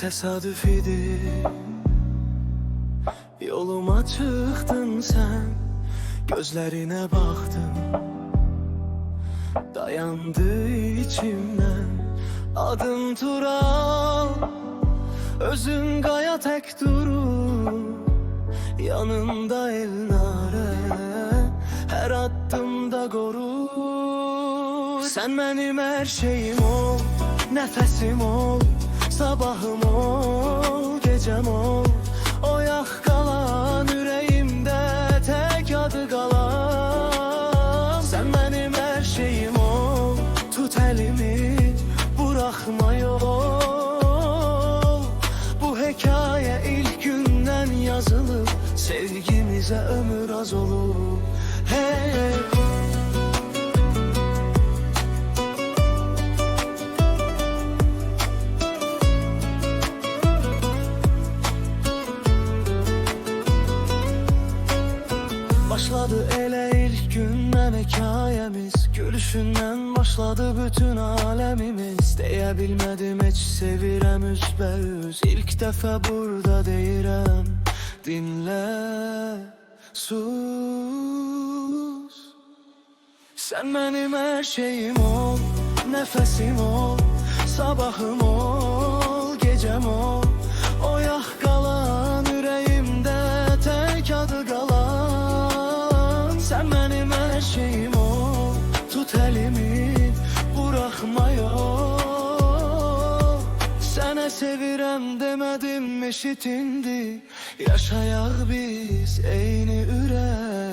tesadüf idi. Yoluma çıktın sen, gözlerine baktım, dayandı içimden. Adın Tural, özün qaya tek durur, yanında elnare, her addımda korur. Sen benim her şeyim ol, nefesim ol, sabahım ol, gecem ol. Oyaq qalan ürəyimdə tek adı qalan. Sen benim her şeyim ol, tut elimi, bırakma yol. Bu hikaye ilk günden yazılır, sevgimize ömür az olur. Hey. Başladı elə ilk gündən hekayemiz, gülüşündən başladı bütün alemimiz. Deyə bilmədim heç sevirəm üzbəüz, ilk dəfə burada deyirəm, dinlə, sus. Sen benim her şeyim ol, nefesim ol, sabahım ol, gecem ol. Oyaq qalan ürəyimdə tek adı qalan. Sen benim her şeyim ol, tut elimi, bırakma yol. Sənə sevirəm demədim eşitindi, yaşayaq biz eyni ürək.